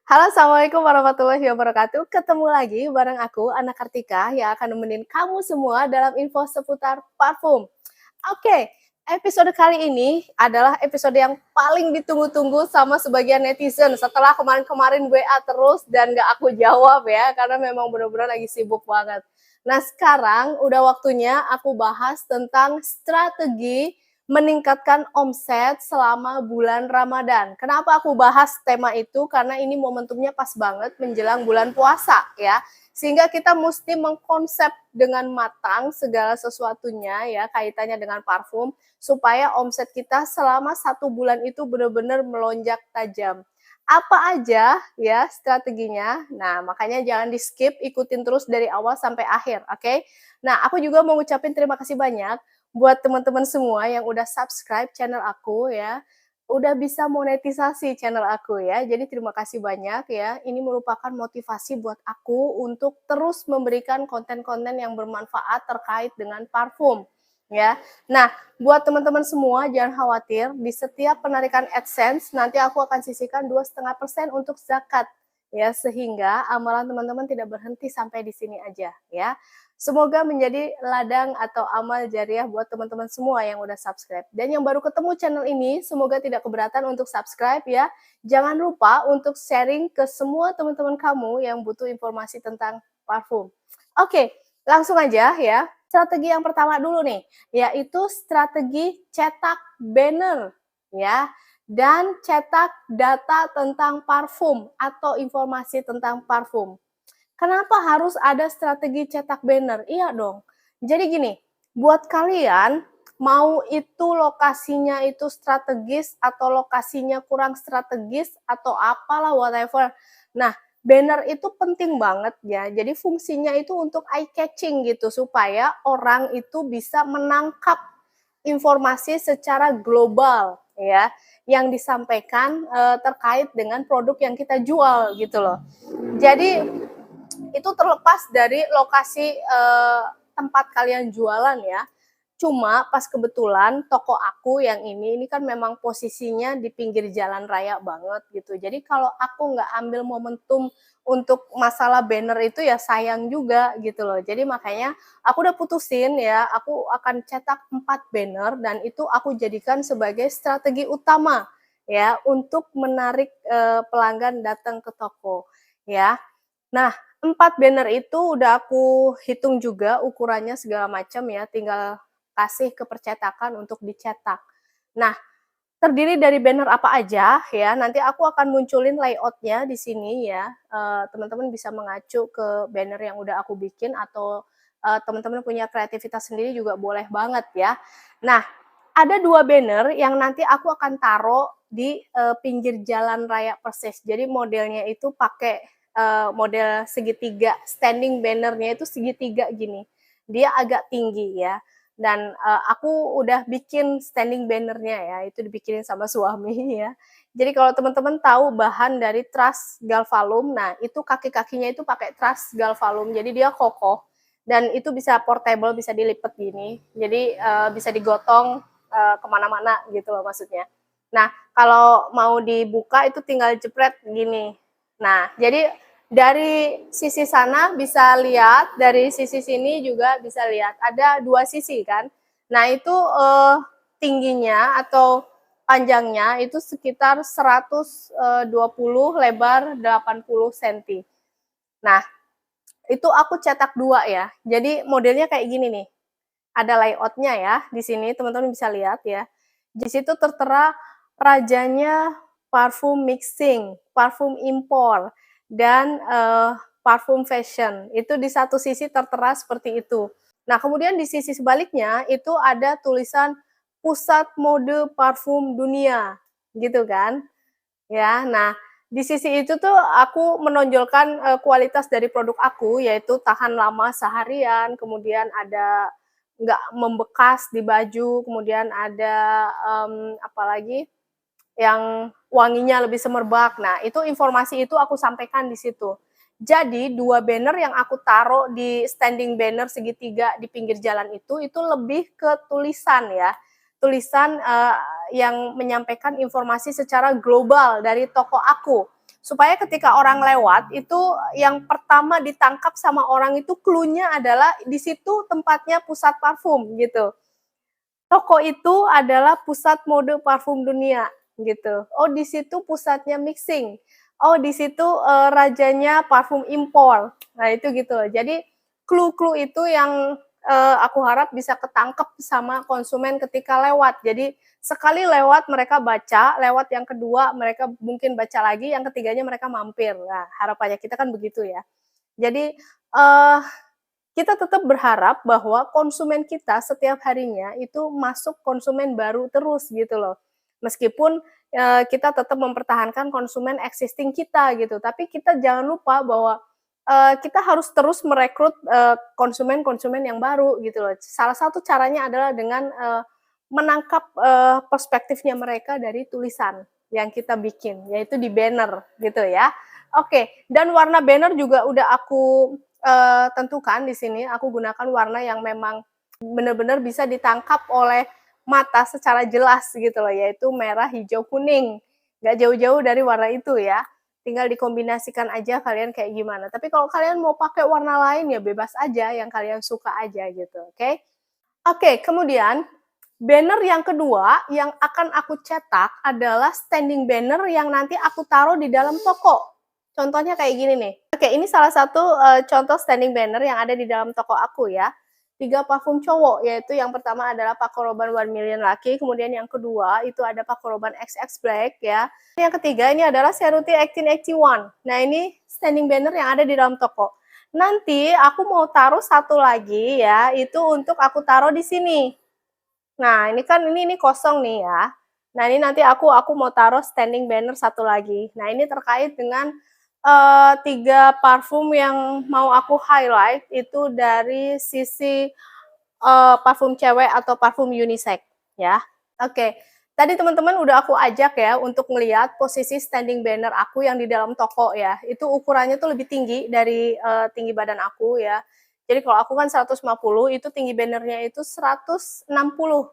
Halo, assalamualaikum warahmatullahi wabarakatuh. Ketemu lagi bareng aku, Ana Kartika, yang akan nemenin kamu semua dalam info seputar parfum. Oke, episode kali ini adalah episode yang paling ditunggu-tunggu sama sebagian netizen setelah kemarin-kemarin WA terus dan gak aku jawab ya, karena memang benar-benar lagi sibuk banget. Nah, sekarang udah waktunya aku bahas tentang strategi meningkatkan omset selama bulan Ramadan. Kenapa aku bahas tema itu? Karena ini momentumnya pas banget menjelang bulan puasa ya. Sehingga kita mesti mengkonsep dengan matang segala sesuatunya ya kaitannya dengan parfum supaya omset kita selama 1 bulan itu benar-benar melonjak tajam. Apa aja ya strateginya? Nah, makanya jangan di skip, ikutin terus dari awal sampai akhir, oke? Nah, aku juga mau ngucapin terima kasih banyak buat teman-teman semua yang udah subscribe channel aku ya, udah bisa monetisasi channel aku ya. Jadi terima kasih banyak ya. Ini merupakan motivasi buat aku untuk terus memberikan konten-konten yang bermanfaat terkait dengan parfum ya. Nah, buat teman-teman semua jangan khawatir, di setiap penarikan AdSense nanti aku akan sisihkan 2,5% untuk zakat ya, sehingga amalan teman-teman tidak berhenti sampai di sini aja ya. Semoga menjadi ladang atau amal jariah buat teman-teman semua yang udah subscribe. Dan yang baru ketemu channel ini, semoga tidak keberatan untuk subscribe ya. Jangan lupa untuk sharing ke semua teman-teman kamu yang butuh informasi tentang parfum. Oke, langsung aja ya. Strategi yang pertama dulu nih, yaitu strategi cetak banner ya. Dan cetak data tentang parfum atau informasi tentang parfum. Kenapa harus ada strategi cetak banner? Iya dong. Jadi gini, buat kalian mau itu lokasinya itu strategis atau lokasinya kurang strategis atau apalah whatever. Nah, banner itu penting banget ya. Jadi fungsinya itu untuk eye catching gitu supaya orang itu bisa menangkap informasi secara global ya yang disampaikan terkait dengan produk yang kita jual gitu loh. Jadi itu terlepas dari lokasi tempat kalian jualan ya. Cuma pas kebetulan toko aku yang ini kan memang posisinya di pinggir jalan raya banget gitu. Jadi kalau aku nggak ambil momentum untuk masalah banner itu ya sayang juga gitu loh. Jadi makanya aku udah putusin ya, aku akan cetak 4 banner dan itu aku jadikan sebagai strategi utama ya untuk menarik pelanggan datang ke toko ya. Nah, 4 banner itu udah aku hitung juga ukurannya segala macam ya, tinggal kasih ke percetakan untuk dicetak. Nah, terdiri dari banner apa aja ya, nanti aku akan munculin layout-nya di sini ya, teman-teman bisa mengacu ke banner yang udah aku bikin atau, teman-teman punya kreativitas sendiri juga boleh banget ya. Nah, ada 2 banner yang nanti aku akan taruh di, pinggir jalan raya persis. Jadi modelnya itu pakai, model segitiga, standing banner-nya itu segitiga gini. Dia agak tinggi ya, dan, aku udah bikin standing banner-nya ya, itu dibikinin sama suami ya. Jadi kalau teman-teman tahu bahan dari truss galvalum, nah itu kaki-kakinya itu pakai truss galvalum, jadi dia kokoh dan itu bisa portable, bisa dilipat gini. Jadi, bisa digotong kemana-mana gitu loh maksudnya. Nah, kalau mau dibuka itu tinggal jepret gini. Nah, jadi dari sisi sana bisa lihat, dari sisi sini juga bisa lihat. Ada 2 sisi kan. Nah, itu tingginya atau panjangnya itu sekitar 120, lebar 80 cm. Nah, itu aku cetak 2 ya. Jadi modelnya kayak gini nih. Ada layout-nya ya, di sini teman-teman bisa lihat ya. Di situ tertera rajanya parfum mixing, parfum impor, dan parfum fashion. Itu di satu sisi tertera seperti itu. Nah, kemudian di sisi sebaliknya itu ada tulisan pusat mode parfum dunia, gitu kan. Ya, nah di sisi itu tuh aku menonjolkan, kualitas dari produk aku, yaitu tahan lama seharian, kemudian ada nggak membekas di baju, kemudian ada, apalagi, yang wanginya lebih semerbak. Nah, itu informasi itu aku sampaikan di situ. Jadi 2 banner yang aku taruh di standing banner segitiga di pinggir jalan itu lebih ke tulisan ya. Tulisan, yang menyampaikan informasi secara global dari toko aku. supaya ketika orang lewat itu yang pertama ditangkap sama orang itu clue-nya adalah di situ tempatnya pusat parfum gitu. Toko itu adalah pusat mode parfum dunia gitu. Oh, di situ pusatnya mixing. Oh, di situ rajanya parfum impor. Nah, itu gitu loh. Jadi clue-clue itu yang aku harap bisa ketangkep sama konsumen ketika lewat. Jadi sekali lewat mereka baca, lewat yang kedua mereka mungkin baca lagi, yang ketiganya mereka mampir. Nah, harapannya kita kan begitu ya. Jadi kita tetap berharap bahwa konsumen kita setiap harinya itu masuk konsumen baru terus gitu loh. Meskipun kita tetap mempertahankan konsumen existing kita gitu, tapi kita jangan lupa bahwa kita harus terus merekrut konsumen-konsumen yang baru gitu loh. Salah satu caranya adalah dengan menangkap perspektifnya mereka dari tulisan yang kita bikin, yaitu di banner gitu ya. Oke, dan warna banner juga udah aku tentukan di sini. Aku gunakan warna yang memang benar-benar bisa ditangkap oleh mata secara jelas gitu loh, yaitu merah, hijau, kuning. Nggak jauh-jauh dari warna itu ya. Tinggal dikombinasikan aja kalian kayak gimana. Tapi kalau kalian mau pakai warna lain ya bebas aja, yang kalian suka aja gitu, oke? Oke, kemudian banner yang kedua yang akan aku cetak adalah standing banner yang nanti aku taruh di dalam toko. Contohnya kayak gini nih. Oke, ini salah satu contoh standing banner yang ada di dalam toko aku ya. 3 parfum cowok, yaitu yang pertama adalah Paco Rabanne 1 Million Lucky, kemudian yang kedua itu ada Paco Rabanne XX Black ya. Yang ketiga ini adalah Cerruti 1881. Nah, ini standing banner yang ada di dalam toko. Nanti aku mau taruh satu lagi ya, itu untuk aku taruh di sini. Nah, ini kan ini kosong nih ya. Nah, ini nanti aku mau taruh standing banner satu lagi. Nah, ini terkait dengan 3 parfum yang mau aku highlight itu dari sisi parfum cewek atau parfum unisex ya. Oke. Tadi teman-teman udah aku ajak ya untuk ngelihat posisi standing banner aku yang di dalam toko ya. Itu ukurannya tuh lebih tinggi dari tinggi badan aku ya. Jadi kalau aku kan 150, itu tinggi bannernya itu 160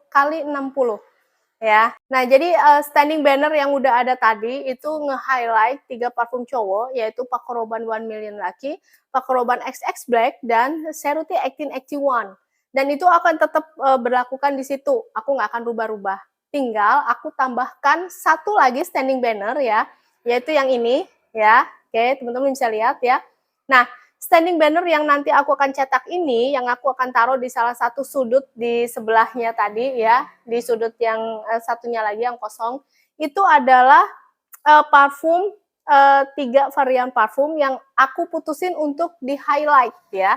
kali 60 ya. Nah, jadi standing banner yang udah ada tadi itu nge-highlight 3 parfum cowok, yaitu Paco Rabanne 1 Million Lucky, Paco Rabanne XX Black, dan Cerruti 1881. Dan itu akan tetap berlakukan di situ. Aku nggak akan rubah-rubah. Tinggal aku tambahkan satu lagi standing banner ya, yaitu yang ini ya. Oke, teman-teman bisa lihat ya. Nah, standing banner yang nanti aku akan cetak ini, yang aku akan taruh di salah satu sudut di sebelahnya tadi ya, di sudut yang satunya lagi yang kosong, itu adalah parfum 3 varian parfum yang aku putusin untuk di highlight ya.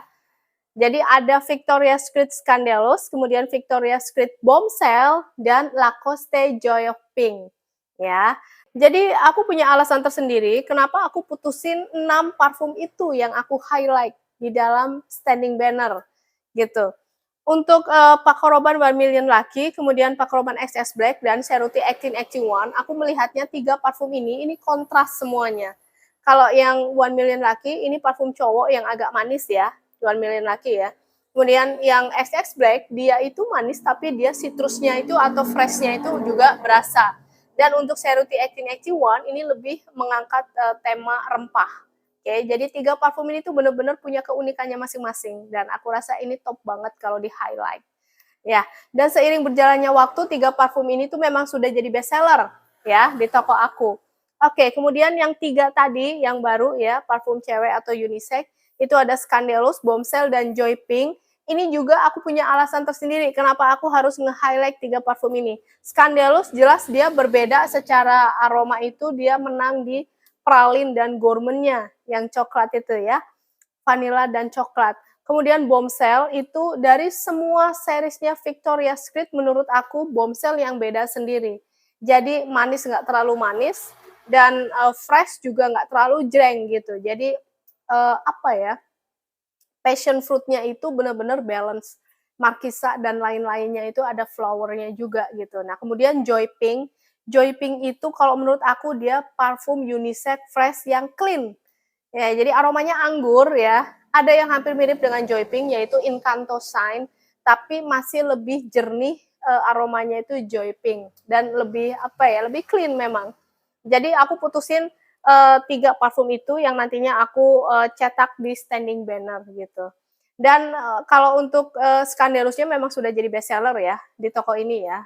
Jadi ada Victoria's Secret Scandalous, kemudian Victoria's Secret Bombshell, dan Lacoste Joy of Pink ya. Jadi aku punya alasan tersendiri kenapa aku putusin 6 parfum itu yang aku highlight di dalam standing banner gitu. Untuk Paco Rabanne 1 Million Lucky, kemudian Paco Rabanne XX Black, dan Cerruti 1881, aku melihatnya 3 parfum ini kontras semuanya. Kalau yang 1 Million Lucky, ini parfum cowok yang agak manis ya, 1 Million Lucky ya. Kemudian yang XX Black, dia itu manis tapi dia citrusnya itu atau freshnya itu juga berasa. Dan untuk Cerruti 1881 ini lebih mengangkat tema rempah. Oke, jadi 3 parfum ini tuh bener-bener punya keunikannya masing-masing dan aku rasa ini top banget kalau di highlight. Ya, dan seiring berjalannya waktu 3 parfum ini tuh memang sudah jadi best seller ya di toko aku. Oke, kemudian yang 3 tadi yang baru ya, parfum cewek atau unisex itu ada Scandalous, Bombshell, dan Joy Pink. Ini juga aku punya alasan tersendiri kenapa aku harus nge-highlight 3 parfum ini. Scandalous jelas dia berbeda secara aroma, itu dia menang di pralin dan gourmetnya yang coklat itu ya, vanilla dan coklat. Kemudian Bombshell itu dari semua seriesnya Victoria's Secret menurut aku Bombshell yang beda sendiri. Jadi manis nggak terlalu manis dan fresh juga nggak terlalu jreng gitu. Jadi apa ya, passion fruitnya itu benar-benar balance. Markisa dan lain-lainnya itu ada flowernya juga gitu. Nah, kemudian Joy Pink. Joy Pink itu kalau menurut aku dia parfum unisex fresh yang clean. Ya, jadi aromanya anggur ya. Ada yang hampir mirip dengan Joy Pink yaitu Incanto Shine, tapi masih lebih jernih aromanya itu Joy Pink dan lebih apa ya, lebih clean memang. Jadi aku putusin 3 parfum itu yang nantinya aku, cetak di standing banner gitu. Dan, kalau untuk, Scanderusnya memang sudah jadi best seller ya, di toko ini ya.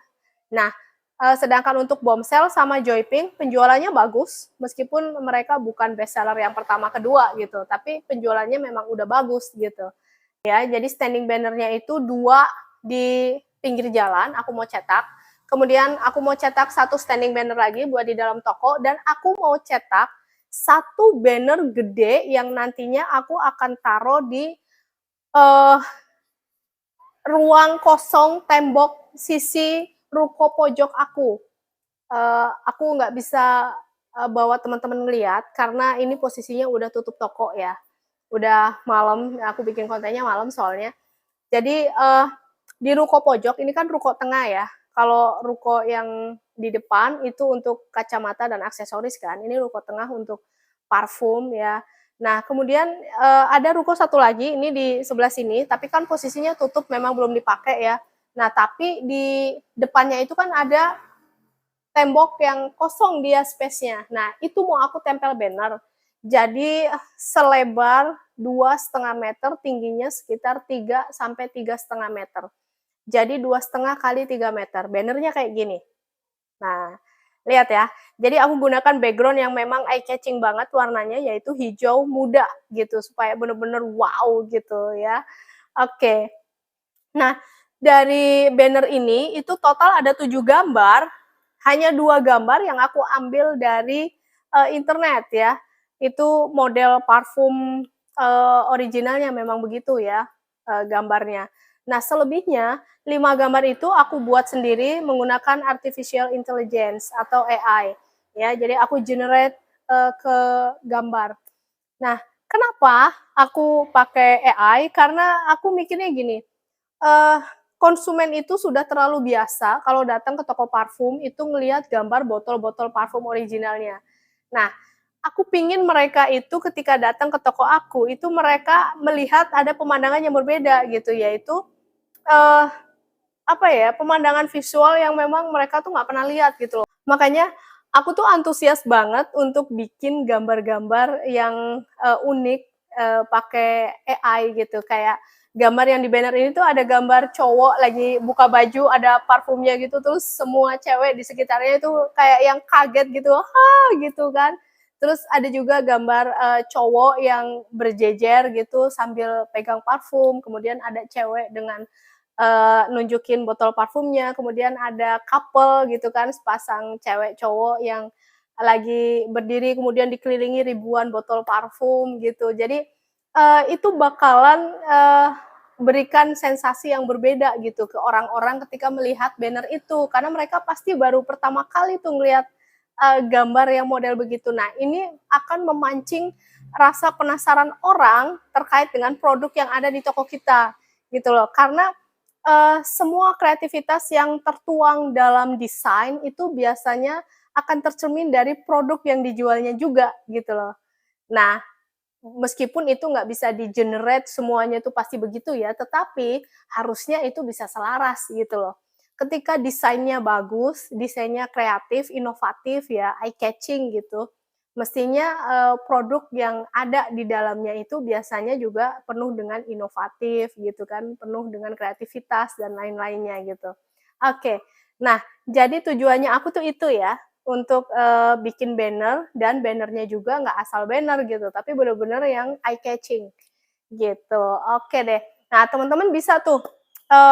Nah, sedangkan untuk Bombshell sama Joypink penjualannya bagus, meskipun mereka bukan best seller yang pertama, kedua gitu, tapi penjualannya memang udah bagus gitu. Ya, jadi standing banner-nya itu 2 di pinggir jalan, aku mau cetak. Kemudian aku mau cetak 1 standing banner lagi buat di dalam toko, dan aku mau cetak 1 banner gede yang nantinya aku akan taruh di, eee, ruang kosong tembok sisi ruko pojok aku. Aku nggak bisa, bawa teman-teman ngeliat, karena ini posisinya udah tutup toko ya. Udah malam, aku bikin kontennya malam soalnya. Jadi, di ruko pojok, ini kan ruko tengah ya, kalau ruko yang di depan itu untuk kacamata dan aksesoris kan, ini ruko tengah untuk parfum ya. Nah, kemudian, ada ruko satu lagi, ini di sebelah sini, tapi kan posisinya tutup, memang belum dipakai ya. Nah, tapi di depannya itu kan ada tembok yang kosong dia space-nya. Nah, itu mau aku tempel banner. Jadi selebar 2,5 meter, tingginya sekitar 3 sampai 3,5 meter. Jadi 2,5 kali 3 meter. Bannernya kayak gini. Nah, lihat ya. Jadi aku gunakan background yang memang eye catching banget warnanya, yaitu hijau muda gitu, supaya bener-bener wow gitu ya. Oke. Nah, dari banner ini itu total ada 7 gambar, hanya 2 gambar yang aku ambil dari, internet ya. Itu model parfum, originalnya memang begitu ya, gambarnya. Nah, selebihnya 5 gambar itu aku buat sendiri menggunakan artificial intelligence atau AI ya. Jadi aku generate, ke gambar. Nah, kenapa aku pakai AI? Karena aku mikirnya gini, Eee, konsumen itu sudah terlalu biasa kalau datang ke toko parfum itu ngelihat gambar botol-botol parfum originalnya. Nah, aku pingin mereka itu ketika datang ke toko aku, itu mereka melihat ada pemandangan yang berbeda gitu, yaitu, eee, apa ya, pemandangan visual yang memang mereka tuh nggak pernah lihat gitu loh. Makanya aku tuh antusias banget untuk bikin gambar-gambar yang, unik, pakai AI gitu. Kayak gambar yang di banner ini tuh ada gambar cowok lagi buka baju, ada parfumnya gitu, terus semua cewek di sekitarnya itu kayak yang kaget gitu, "Hah!" gitu kan. Terus ada juga gambar, cowok yang berjejer gitu sambil pegang parfum, kemudian ada cewek dengan nunjukin botol parfumnya, kemudian ada couple gitu kan, sepasang cewek cowok yang lagi berdiri kemudian dikelilingi ribuan botol parfum gitu. Jadi, itu bakalan, berikan sensasi yang berbeda gitu ke orang-orang ketika melihat banner itu, karena mereka pasti baru pertama kali tuh ngelihat, gambar yang model begitu. Nah, ini akan memancing rasa penasaran orang terkait dengan produk yang ada di toko kita, gitu loh. Karena semua kreativitas yang tertuang dalam desain itu biasanya akan tercermin dari produk yang dijualnya juga gitu loh. Nah, meskipun itu nggak bisa di-generate semuanya itu pasti begitu ya, tetapi harusnya itu bisa selaras gitu loh. Ketika desainnya bagus, desainnya kreatif, inovatif ya, eye catching gitu, mestinya, produk yang ada di dalamnya itu biasanya juga penuh dengan inovatif gitu kan, penuh dengan kreativitas dan lain-lainnya gitu. Oke, nah jadi tujuannya aku tuh itu ya, untuk, bikin banner dan banner-nya juga nggak asal banner gitu, tapi bener-bener yang eye catching gitu. Oke deh. Nah teman-teman bisa tuh,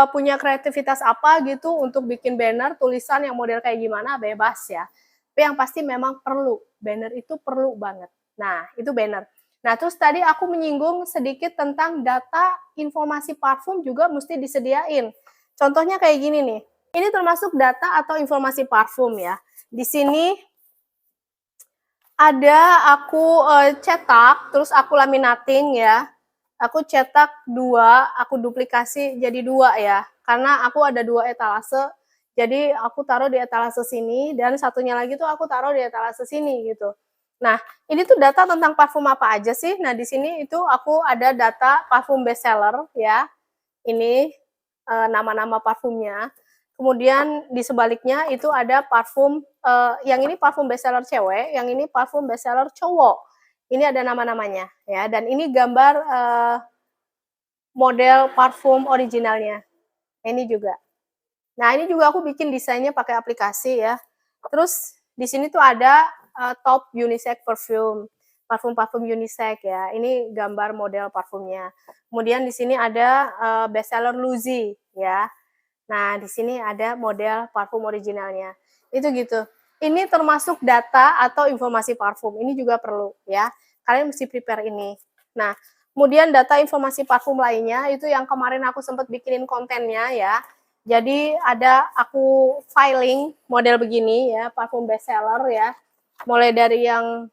punya kreativitas apa gitu untuk bikin banner, tulisan yang model kayak gimana, bebas ya. Tapi yang pasti memang perlu, banner itu perlu banget. Nah, itu banner. Nah, terus tadi aku menyinggung sedikit tentang data informasi parfum juga mesti disediain. Contohnya kayak gini nih, ini termasuk data atau informasi parfum ya. Di sini ada aku, cetak, terus aku laminating ya. Aku cetak 2, aku duplikasi jadi 2 ya, karena aku ada 2 etalase, jadi aku taruh di etalase sini dan satunya lagi tuh aku taruh di etalase sini gitu. Nah, ini tuh data tentang parfum apa aja sih? Nah, di sini itu aku ada data parfum best seller ya, ini, nama-nama parfumnya. Kemudian di sebaliknya itu ada parfum, yang ini parfum bestseller cewek, yang ini parfum bestseller cowok. Ini ada nama-namanya ya, dan ini gambar, model parfum originalnya. Ini juga. Nah, ini juga aku bikin desainnya pakai aplikasi ya. Terus di sini tuh ada, top unisex perfume, parfum-parfum unisex ya. Ini gambar model parfumnya. Kemudian di sini ada, bestseller Luzi ya. Nah, di sini ada model parfum originalnya. Itu gitu. Ini termasuk data atau informasi parfum. Ini juga perlu ya. Kalian mesti prepare ini. Nah, kemudian data informasi parfum lainnya itu yang kemarin aku sempat bikinin kontennya ya. Jadi ada aku filing model begini ya, parfum bestseller ya. Mulai dari yang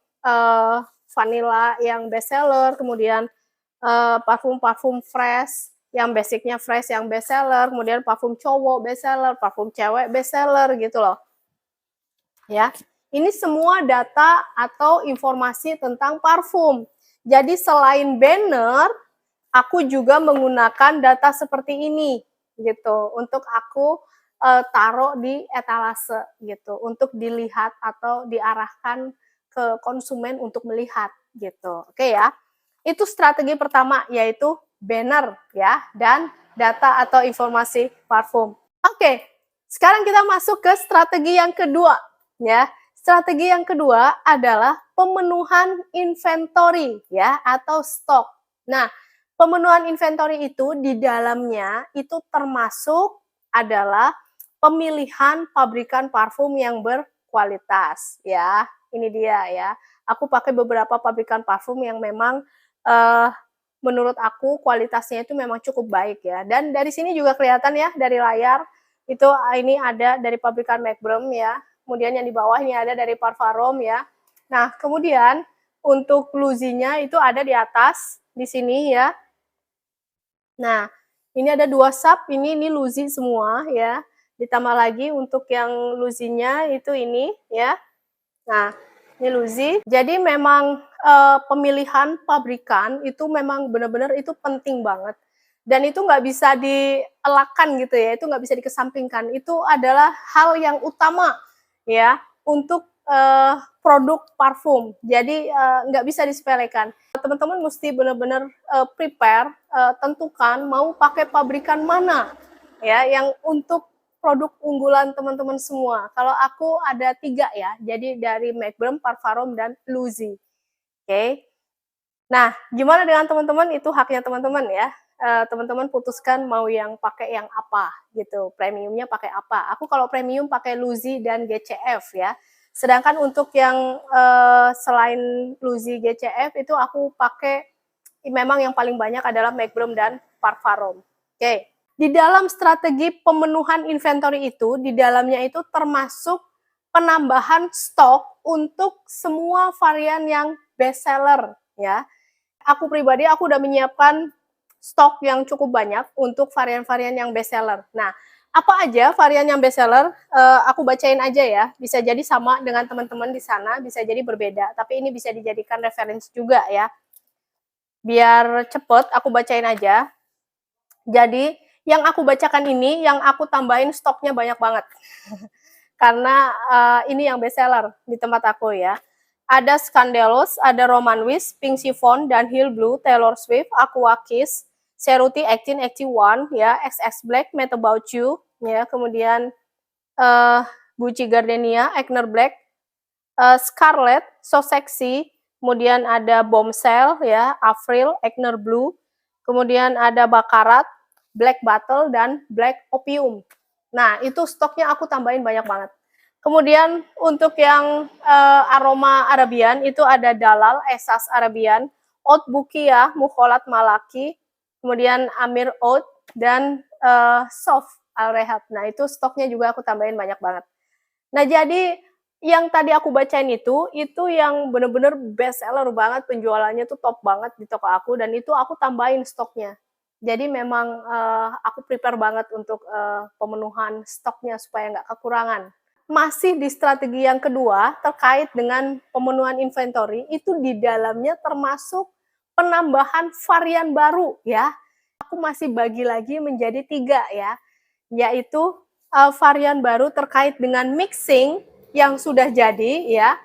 vanilla yang bestseller, kemudian parfum-parfum fresh, yang basicnya fresh yang bestseller, kemudian parfum cowok bestseller, parfum cewek bestseller gitu loh. Ya, ini semua data atau informasi tentang parfum. Jadi selain banner, aku juga menggunakan data seperti ini gitu untuk aku taruh di etalase gitu untuk dilihat atau diarahkan ke konsumen untuk melihat gitu. Oke ya. Itu strategi pertama yaitu banner ya dan data atau informasi parfum. Oke, sekarang kita masuk ke strategi yang kedua ya. Strategi yang kedua adalah pemenuhan inventory ya atau stok. Nah, pemenuhan inventory itu di dalamnya itu termasuk adalah pemilihan pabrikan parfum yang berkualitas ya. Ini dia ya. Aku pakai beberapa pabrikan parfum yang memang uh, menurut aku kualitasnya itu memang cukup baik ya. Dan dari sini juga kelihatan ya dari layar itu ini ada dari pabrikan Macbrum ya. Kemudian yang di bawah ini ada dari Parvarom ya. Nah, kemudian untuk luzinya itu ada di atas di sini ya. Nah, ini ada 2 sub, ini luzi semua ya. Ditambah lagi untuk yang luzinya itu ini ya. Nah, ini luzi. Jadi memang pemilihan pabrikan itu memang benar-benar itu penting banget. Dan itu nggak bisa dielakkan gitu ya, itu nggak bisa dikesampingkan. Itu adalah hal yang utama ya untuk produk parfum. Jadi nggak bisa disepelekan. Teman-teman mesti benar-benar prepare, tentukan mau pakai pabrikan mana ya yang untuk produk unggulan teman-teman semua. Kalau aku ada 3 ya, jadi dari Macbrum, Parvarom, dan Luzi. Oke. Nah, gimana dengan teman-teman? Itu haknya teman-teman ya. Teman-teman putuskan mau yang pakai yang apa gitu. Premiumnya pakai apa? Aku kalau premium pakai Luzi dan GCF ya. Sedangkan untuk yang selain Luzi GCF itu aku pakai memang yang paling banyak adalah Macbrum dan Parvarom. Oke. Di dalam strategi pemenuhan inventory itu, di dalamnya itu termasuk penambahan stok untuk semua varian yang bestseller ya. Aku pribadi aku udah menyiapkan stok yang cukup banyak untuk varian-varian yang bestseller. Nah, apa aja varian yang bestseller? Aku bacain aja ya. Bisa jadi sama dengan teman-teman di sana, bisa jadi berbeda. Tapi ini bisa dijadikan referensi juga ya. Biar cepet, aku bacain aja. Jadi yang aku bacakan ini, yang aku tambahin stoknya banyak banget. Karena ini yang bestseller di tempat aku ya. Ada Scandalous, ada Roman Wish, Pink Chiffon, Dunhill Blue, Taylor Swift, Aqua Kiss, Ceruti 1881 ya, XX Black, Mad About You ya, kemudian Gucci Gardenia, Egner Black, Scarlet, So Sexy, kemudian ada Bombshell ya, Avril, Egner Blue, kemudian ada Baccarat, Black Bottle, dan Black Opium. Nah, itu stoknya aku tambahin banyak banget. Kemudian untuk yang aroma Arabian itu ada Dalal, Esas Arabian, Oud Bukia, Mukholat Malaki, kemudian Amir Oud, dan Soft Al-Rehab. Nah, itu stoknya juga aku tambahin banyak banget. Nah, jadi yang tadi aku bacain itu yang bener-bener best seller banget, penjualannya tuh top banget di toko aku, dan itu aku tambahin stoknya. Jadi memang aku prepare banget untuk pemenuhan stoknya supaya nggak kekurangan. Masih di strategi yang kedua terkait dengan pemenuhan inventory, itu di dalamnya termasuk penambahan varian baru ya. Aku masih bagi lagi menjadi 3 ya, yaitu varian baru terkait dengan mixing yang sudah jadi ya.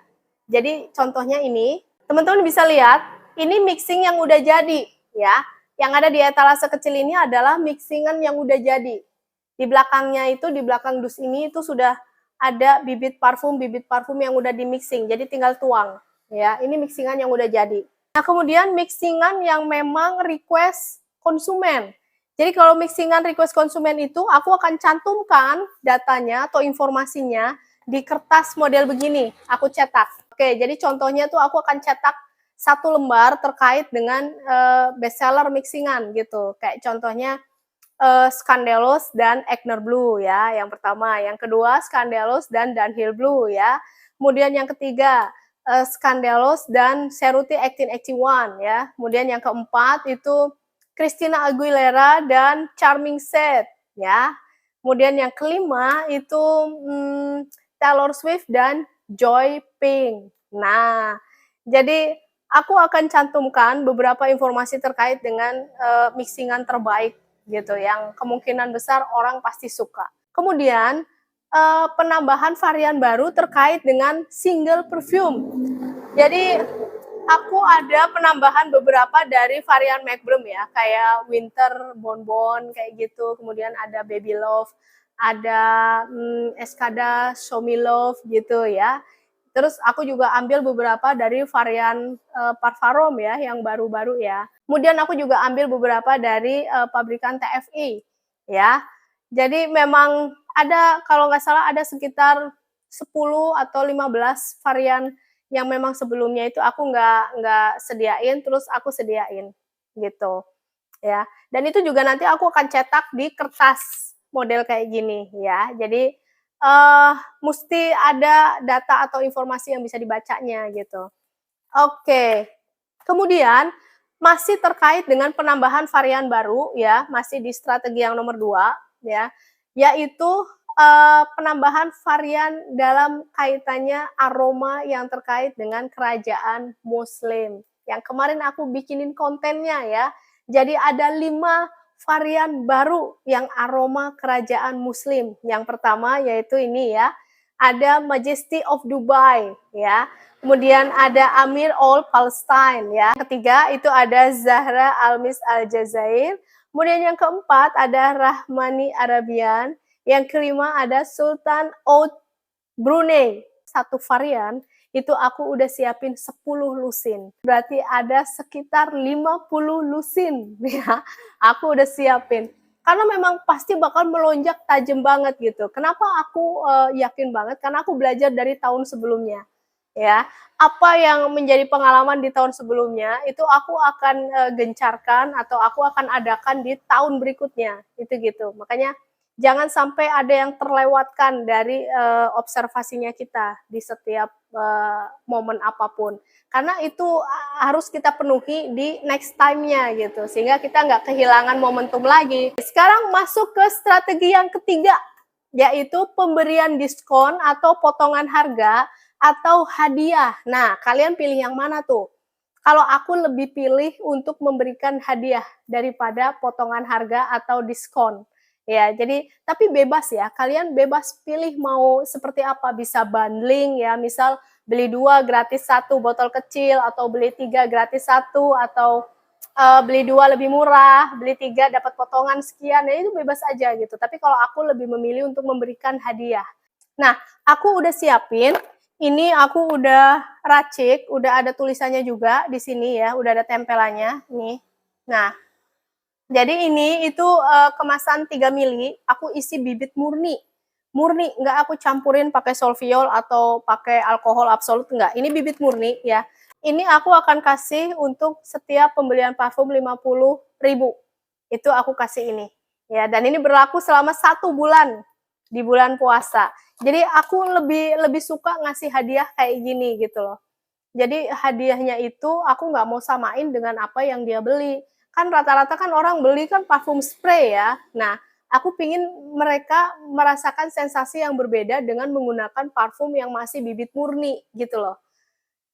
Jadi contohnya ini, teman-teman bisa lihat, ini mixing yang udah jadi ya. Yang ada di etalase kecil ini adalah mixingan yang udah jadi. Di belakangnya itu, di belakang dus ini itu sudah ada bibit parfum yang udah di mixing. Jadi tinggal tuang ya. Ini mixingan yang udah jadi. Nah, kemudian mixingan yang memang request konsumen. Jadi kalau mixingan request konsumen itu aku akan cantumkan datanya atau informasinya di kertas model begini, aku cetak. Oke, jadi contohnya tuh aku akan cetak 1 lembar terkait dengan bestseller mixingan gitu. Kayak contohnya Scandalos dan Egner Blue ya, yang pertama. Yang kedua Scandalos dan Dunhill Blue ya. Kemudian yang ketiga Scandalos dan Cerruti 1881 ya. Kemudian yang keempat itu Christina Aguilera dan Charming Set ya. Kemudian yang kelima itu Taylor Swift dan Joy Pink. Nah, jadi aku akan cantumkan beberapa informasi terkait dengan mixingan terbaik gitu yang kemungkinan besar orang pasti suka. Kemudian penambahan varian baru terkait dengan single perfume. Jadi aku ada penambahan beberapa dari varian Magbrum ya, kayak Winter Bonbon kayak gitu, kemudian ada Baby Love, ada Escada Show Me Love gitu ya. Terus aku juga ambil beberapa dari varian Parfum ya, yang baru-baru ya. Kemudian aku juga ambil beberapa dari pabrikan TFI ya. Jadi memang ada, kalau nggak salah ada sekitar 10 atau 15 varian yang memang sebelumnya itu aku nggak sediain, terus aku sediain gitu ya. Dan itu juga nanti aku akan cetak di kertas model kayak gini ya. Jadi mesti ada data atau informasi yang bisa dibacanya gitu. Oke, kemudian masih terkait dengan penambahan varian baru ya, masih di strategi yang nomor 2 ya, yaitu penambahan varian dalam kaitannya aroma yang terkait dengan kerajaan muslim. Yang kemarin aku bikinin kontennya ya. Jadi ada 5 varian baru yang aroma kerajaan muslim. Yang pertama yaitu ini ya, ada Majesty of Dubai ya. Kemudian ada Amir All Palestine ya. Ketiga itu ada Zahra Almis Aljazair. Kemudian yang keempat ada Rahmani Arabian. Yang kelima ada Sultan Oud Brunei. Satu varian itu aku udah siapin 10 lusin. Berarti ada sekitar 50 lusin ya. Aku udah siapin. Karena memang pasti bakal melonjak tajam banget gitu. Kenapa aku yakin banget? Karena aku belajar dari tahun sebelumnya. Ya, apa yang menjadi pengalaman di tahun sebelumnya itu aku akan gencarkan atau aku akan adakan di tahun berikutnya, itu gitu. Makanya jangan sampai ada yang terlewatkan dari observasinya kita di setiap momen apapun. Karena itu harus kita penuhi di next time-nya gitu, sehingga kita nggak kehilangan momentum lagi. Sekarang masuk ke strategi yang ketiga, yaitu pemberian diskon atau potongan harga atau hadiah. Nah, kalian pilih yang mana tuh? Kalau aku lebih pilih untuk memberikan hadiah daripada potongan harga atau diskon. Ya, jadi tapi bebas ya. Kalian bebas pilih mau seperti apa. Bisa bundling ya, misal beli 2 gratis 1 botol kecil, atau beli 3 gratis 1, atau beli 2 lebih murah, beli 3 dapat potongan sekian. Ya itu bebas aja gitu. Tapi kalau aku lebih memilih untuk memberikan hadiah. Nah, aku udah siapin. Ini aku udah racik, udah ada tulisannya juga di sini ya, udah ada tempelannya nih. Nah, jadi ini itu kemasan 3 mili, aku isi bibit murni. Murni, nggak aku campurin pakai solviol atau pakai alkohol absolut, enggak. Ini bibit murni ya. Ini aku akan kasih untuk setiap pembelian parfum 50.000. Itu aku kasih ini. Ya, dan ini berlaku selama 1 bulan di bulan puasa. Jadi aku lebih suka ngasih hadiah kayak gini gitu loh. Jadi hadiahnya itu aku nggak mau samain dengan apa yang dia beli. Kan rata-rata kan orang beli kan parfum spray ya. Nah, aku pingin mereka merasakan sensasi yang berbeda dengan menggunakan parfum yang masih bibit murni gitu loh.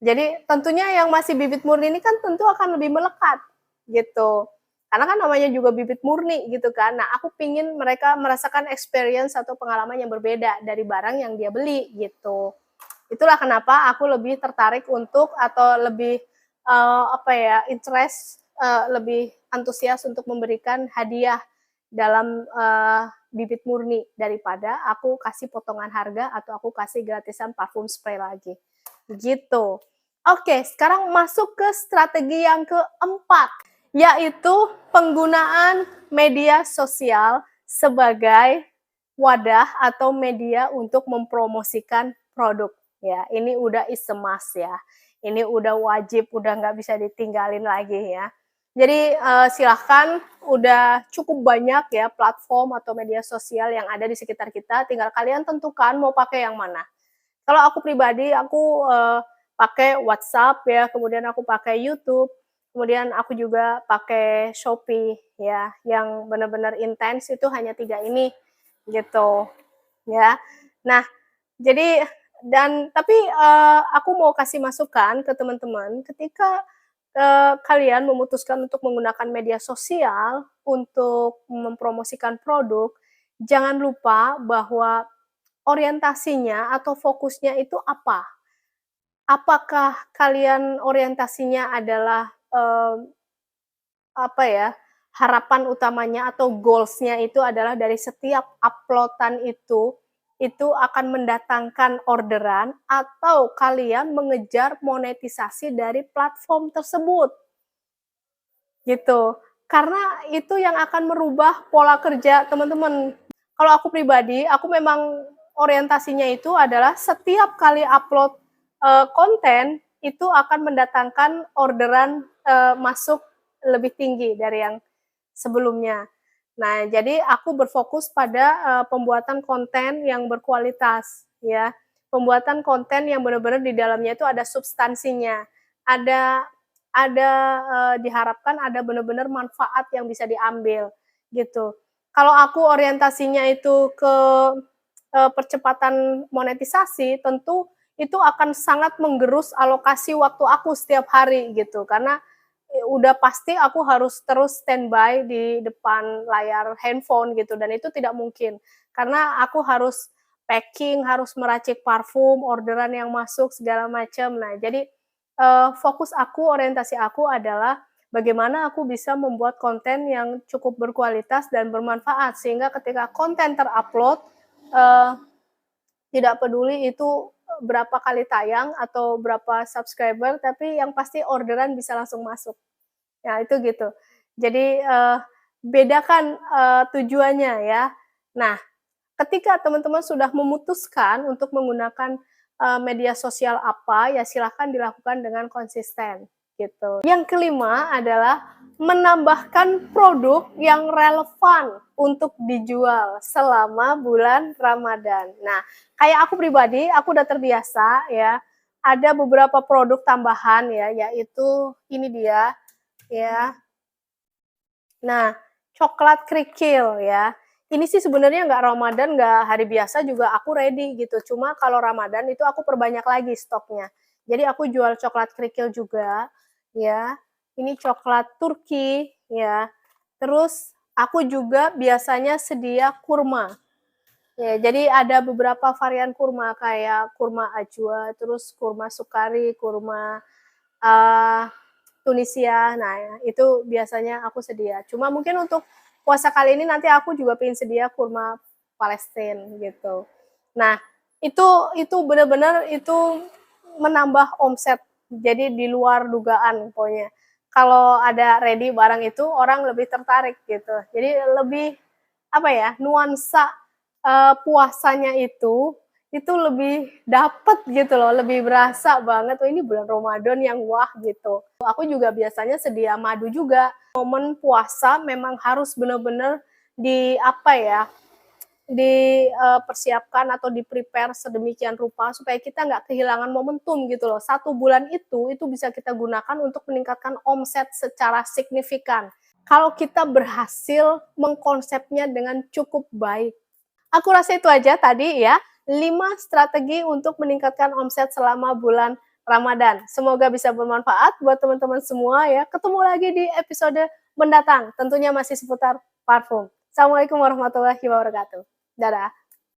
Jadi tentunya yang masih bibit murni ini kan tentu akan lebih melekat gitu. Karena kan namanya juga bibit murni gitu kan. Nah, aku pingin mereka merasakan experience atau pengalaman yang berbeda dari barang yang dia beli gitu. Itulah kenapa aku lebih tertarik untuk atau lebih interest, lebih antusias untuk memberikan hadiah dalam bibit murni daripada aku kasih potongan harga atau aku kasih gratisan parfum spray lagi. Gitu. Oke, sekarang masuk ke strategi yang keempat, yaitu penggunaan media sosial sebagai wadah atau media untuk mempromosikan produk. Ya, ini udah is a must ya. Ini udah wajib, udah nggak bisa ditinggalin lagi ya. Jadi silahkan, udah cukup banyak ya platform atau media sosial yang ada di sekitar kita, tinggal kalian tentukan mau pakai yang mana. Kalau aku pribadi, aku pakai WhatsApp ya, kemudian aku pakai YouTube, kemudian aku juga pakai Shopee ya, yang benar-benar intens itu hanya 3 ini, gitu, ya. Nah, jadi tapi aku mau kasih masukan ke teman-teman, ketika kalian memutuskan untuk menggunakan media sosial untuk mempromosikan produk, jangan lupa bahwa orientasinya atau fokusnya itu apa? Apakah kalian orientasinya adalah, apa ya, harapan utamanya atau goals-nya itu adalah dari setiap upload-an itu akan mendatangkan orderan atau kalian mengejar monetisasi dari platform tersebut, gitu. Karena itu yang akan merubah pola kerja teman-teman. Kalau aku pribadi, aku memang orientasinya itu adalah setiap kali upload konten, itu akan mendatangkan orderan masuk lebih tinggi dari yang sebelumnya. Nah, jadi aku berfokus pada pembuatan konten yang berkualitas, ya. Pembuatan konten yang benar-benar di dalamnya itu ada substansinya, ada diharapkan ada benar-benar manfaat yang bisa diambil, gitu. Kalau aku orientasinya itu ke percepatan monetisasi, tentu itu akan sangat menggerus alokasi waktu aku setiap hari gitu, karena udah pasti aku harus terus standby di depan layar handphone gitu, dan itu tidak mungkin. Karena aku harus packing, harus meracik parfum, orderan yang masuk segala macam. Nah, jadi fokus aku, orientasi aku adalah bagaimana aku bisa membuat konten yang cukup berkualitas dan bermanfaat, sehingga ketika konten terupload, eee, tidak peduli itu berapa kali tayang atau berapa subscriber, tapi yang pasti orderan bisa langsung masuk. Ya itu gitu. Jadi, bedakan, tujuannya ya. Nah, ketika teman-teman sudah memutuskan untuk menggunakan media sosial apa, ya silahkan dilakukan dengan konsisten, gitu. Yang kelima adalah menambahkan produk yang relevan untuk dijual selama bulan Ramadan. Nah, kayak aku pribadi, aku udah terbiasa ya, ada beberapa produk tambahan ya, yaitu ini dia, ya. Nah, coklat kerikil ya. Ini sih sebenarnya nggak Ramadan, nggak hari biasa juga aku ready gitu. Cuma kalau Ramadan itu aku perbanyak lagi stoknya. Jadi aku jual coklat kerikil juga, ya. Ini coklat Turki, ya. Terus aku juga biasanya sedia kurma. Ya, jadi ada beberapa varian kurma kayak kurma ajwa, terus kurma sukari, kurma eee, Tunisia. Nah, itu biasanya aku sedia. Cuma mungkin untuk puasa kali ini nanti aku juga pengen sedia kurma Palestina gitu. Nah, itu benar-benar itu menambah omset. Jadi di luar dugaan pokoknya. Kalau ada ready barang itu orang lebih tertarik gitu. Jadi lebih apa ya, nuansa puasanya itu lebih dapet gitu loh, lebih berasa banget, "Oh ini bulan Ramadan yang wah," gitu. Aku juga biasanya sedia madu juga. Momen puasa memang harus bener-bener di apa ya, persiapkan atau di-prepare sedemikian rupa supaya kita nggak kehilangan momentum gitu loh. 1 bulan itu bisa kita gunakan untuk meningkatkan omset secara signifikan. Kalau kita berhasil mengkonsepnya dengan cukup baik. Aku rasa itu aja tadi ya, 5 strategi untuk meningkatkan omset selama bulan Ramadan. Semoga bisa bermanfaat buat teman-teman semua ya. Ketemu lagi di episode mendatang, tentunya masih seputar parfum. Assalamualaikum warahmatullahi wabarakatuh. Dadah.